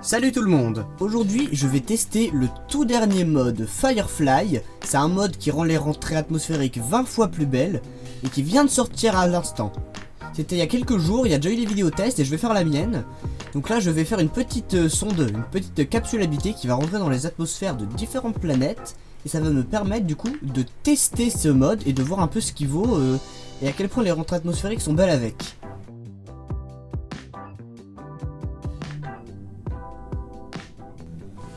Salut tout le monde. Aujourd'hui je vais tester le tout dernier mode Firefly. C'est un mode qui rend les rentrées atmosphériques 20 fois plus belles et qui vient de sortir à l'instant. C'était il y a quelques jours, il y a déjà eu les vidéos tests et je vais faire la mienne. Donc là je vais faire une petite sonde, une petite capsule habitée qui va rentrer dans les atmosphères de différentes planètes. Et ça va me permettre du coup de tester ce mode et de voir un peu ce qu'il vaut et à quel point les rentrées atmosphériques sont belles avec.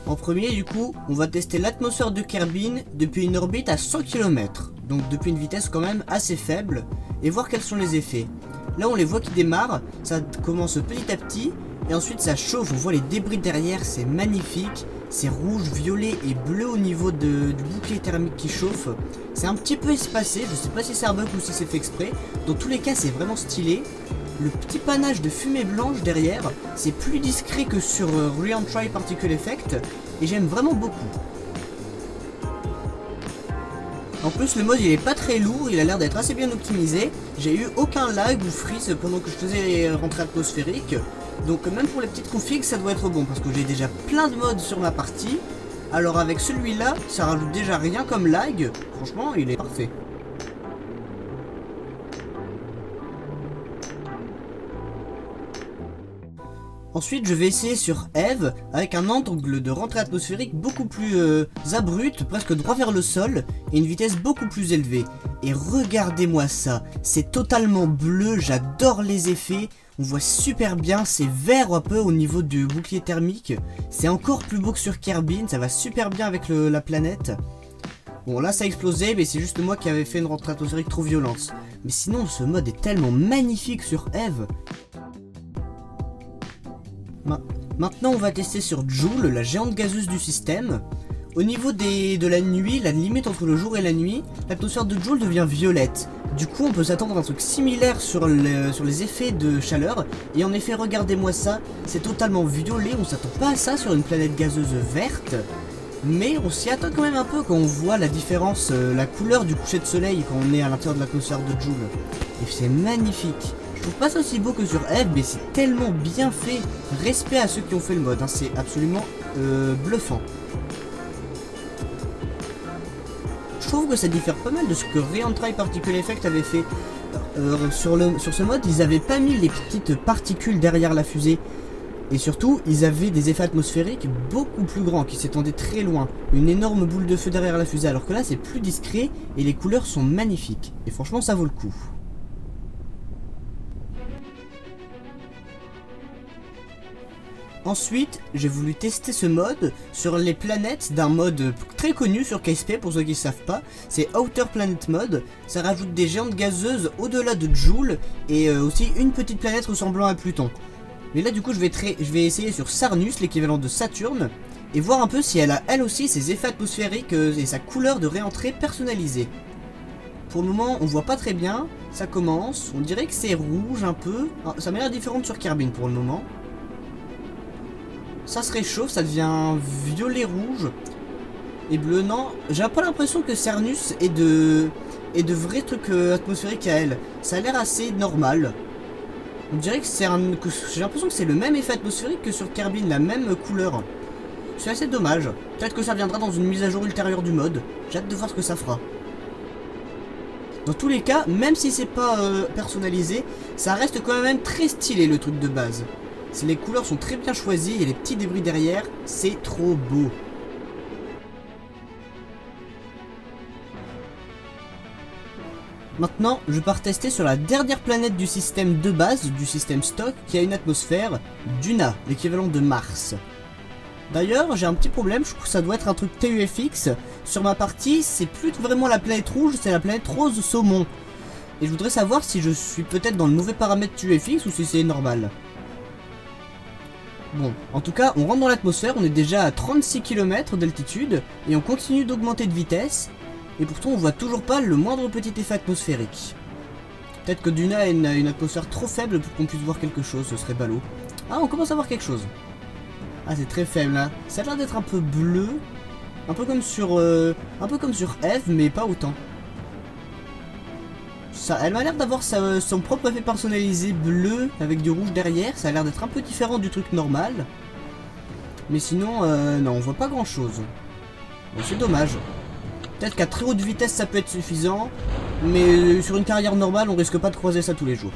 En premier du coup, on va tester l'atmosphère de Kerbin depuis une orbite à 100 km, donc depuis une vitesse quand même assez faible, et voir quels sont les effets. Là on les voit qui démarrent, ça commence petit à petit, et ensuite ça chauffe, on voit les débris derrière, c'est magnifique, c'est rouge, violet et bleu au niveau du bouclier thermique qui chauffe. C'est un petit peu espacé, je sais pas si c'est un bug ou si c'est fait exprès, dans tous les cas c'est vraiment stylé. Le petit panache de fumée blanche derrière, c'est plus discret que sur Re-Entry Particle Effect, et j'aime vraiment beaucoup. En plus le mode il est pas très lourd, il a l'air d'être assez bien optimisé. J'ai eu aucun lag ou freeze pendant que je faisais les rentrées atmosphériques. Donc même pour les petites configs ça doit être bon, parce que j'ai déjà plein de modes sur ma partie. Alors avec celui-là, ça rajoute déjà rien comme lag, franchement il est parfait. Ensuite je vais essayer sur Eve avec un angle de rentrée atmosphérique beaucoup plus abrupt, presque droit vers le sol, et une vitesse beaucoup plus élevée. Et regardez-moi ça, c'est totalement bleu, j'adore les effets, on voit super bien, c'est vert un peu au niveau du bouclier thermique. C'est encore plus beau que sur Kerbin, ça va super bien avec la planète. Bon là ça a explosé, mais c'est juste moi qui avais fait une rentrée atmosphérique trop violente. Mais sinon ce mode est tellement magnifique sur Eve. Maintenant on va tester sur Joule, la géante gazeuse du système. Au niveau de la nuit, la limite entre le jour et la nuit, l'atmosphère de Joule devient violette. Du coup on peut s'attendre à un truc similaire sur les effets de chaleur. Et en effet regardez-moi ça, c'est totalement violet, on s'attend pas à ça sur une planète gazeuse verte. Mais on s'y attend quand même un peu quand on voit la différence, la couleur du coucher de soleil quand on est à l'intérieur de l'atmosphère de Joule. Et c'est magnifique. Je trouve pas ça aussi beau que sur Eve, mais c'est tellement bien fait. Respect à ceux qui ont fait le mode, hein. C'est absolument bluffant. Je trouve que ça diffère pas mal de ce que Re-Entry Particle Effect avait fait. Sur ce mode, ils avaient pas mis les petites particules derrière la fusée. Et surtout, ils avaient des effets atmosphériques beaucoup plus grands, qui s'étendaient très loin. Une énorme boule de feu derrière la fusée, alors que là c'est plus discret et les couleurs sont magnifiques. Et franchement ça vaut le coup. Ensuite, j'ai voulu tester ce mode sur les planètes d'un mode très connu sur KSP pour ceux qui ne savent pas. C'est Outer Planet Mode. Ça rajoute des géantes gazeuses au-delà de Joule et aussi une petite planète ressemblant à Pluton. Mais là du coup je vais essayer sur Sarnus, l'équivalent de Saturne, et voir un peu si elle a elle aussi ses effets atmosphériques et sa couleur de réentrée personnalisée. Pour le moment on voit pas très bien, ça commence, on dirait que c'est rouge un peu, ça m'a l'air différent sur Kerbin pour le moment. Ça se réchauffe, ça devient violet-rouge et bleu. Non, j'ai pas l'impression que Cernus ait de vrais trucs atmosphériques à elle. Ça a l'air assez normal. On dirait que j'ai l'impression que c'est le même effet atmosphérique que sur Kerbin, la même couleur. C'est assez dommage. Peut-être que ça viendra dans une mise à jour ultérieure du mode. J'ai hâte de voir ce que ça fera. Dans tous les cas, même si c'est pas personnalisé, ça reste quand même très stylé le truc de base. Les couleurs sont très bien choisies et les petits débris derrière, c'est trop beau. Maintenant, je pars tester sur la dernière planète du système de base, du système stock, qui a une atmosphère, Duna, l'équivalent de Mars. D'ailleurs, j'ai un petit problème, je trouve que ça doit être un truc TUFX. Sur ma partie, c'est plus vraiment la planète rouge, c'est la planète rose saumon. Et je voudrais savoir si je suis peut-être dans le mauvais paramètre TUFX ou si c'est normal. Bon, en tout cas, on rentre dans l'atmosphère, on est déjà à 36 km d'altitude, et on continue d'augmenter de vitesse, et pourtant on voit toujours pas le moindre petit effet atmosphérique. Peut-être que Duna a une atmosphère trop faible pour qu'on puisse voir quelque chose, ce serait ballot. Ah, on commence à voir quelque chose. Ah, c'est très faible là. Ça a l'air d'être un peu bleu, un peu comme sur Eve, mais pas autant. Elle m'a l'air d'avoir son propre effet personnalisé bleu avec du rouge derrière. Ça a l'air d'être un peu différent du truc normal. Mais sinon, non, on voit pas grand chose. Bon, c'est dommage. Peut-être qu'à très haute vitesse ça peut être suffisant, mais sur une carrière normale on risque pas de croiser ça tous les jours.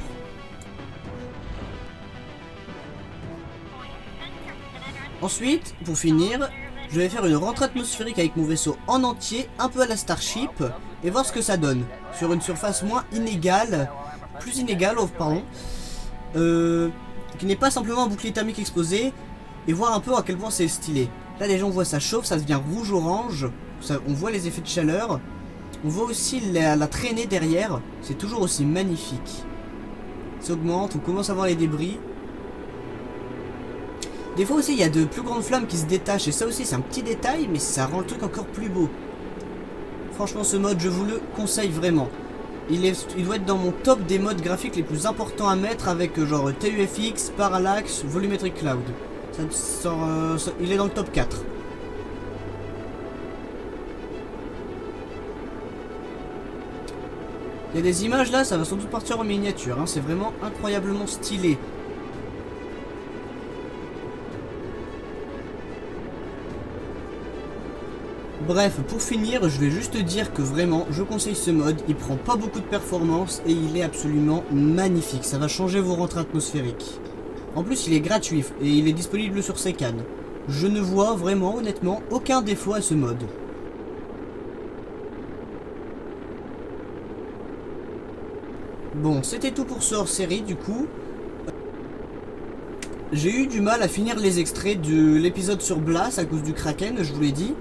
Ensuite, pour finir, je vais faire une rentrée atmosphérique avec mon vaisseau en entier, un peu à la Starship, et voir ce que ça donne. Sur une surface moins inégale, plus inégale, pardon, qui n'est pas simplement un bouclier thermique exposé, et voir un peu à quel point c'est stylé. Là les gens voient ça chauffe, ça devient rouge-orange, on voit les effets de chaleur, on voit aussi la traînée derrière, c'est toujours aussi magnifique. Ça augmente, on commence à voir les débris. Des fois aussi il y a de plus grandes flammes qui se détachent et ça aussi c'est un petit détail mais ça rend le truc encore plus beau. Franchement ce mode je vous le conseille vraiment. Il doit être dans mon top des modes graphiques les plus importants à mettre avec genre TUFX, Parallax, Volumetric Cloud. Il est dans le top 4. Il y a des images là, ça va sans doute partir en miniature, hein, c'est vraiment incroyablement stylé. Bref, pour finir, je vais juste dire que vraiment, je conseille ce mode, il prend pas beaucoup de performance et il est absolument magnifique, ça va changer vos rentrées atmosphériques. En plus, il est gratuit et il est disponible sur Sekan. Je ne vois vraiment, honnêtement, aucun défaut à ce mode. Bon, c'était tout pour ce hors-série du coup. J'ai eu du mal à finir les extraits de l'épisode sur Blas à cause du Kraken, je vous l'ai dit.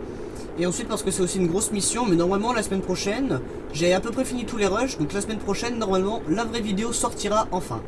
Et ensuite parce que c'est aussi une grosse mission, mais normalement la semaine prochaine, j'ai à peu près fini tous les rushs, donc la semaine prochaine, normalement, la vraie vidéo sortira enfin.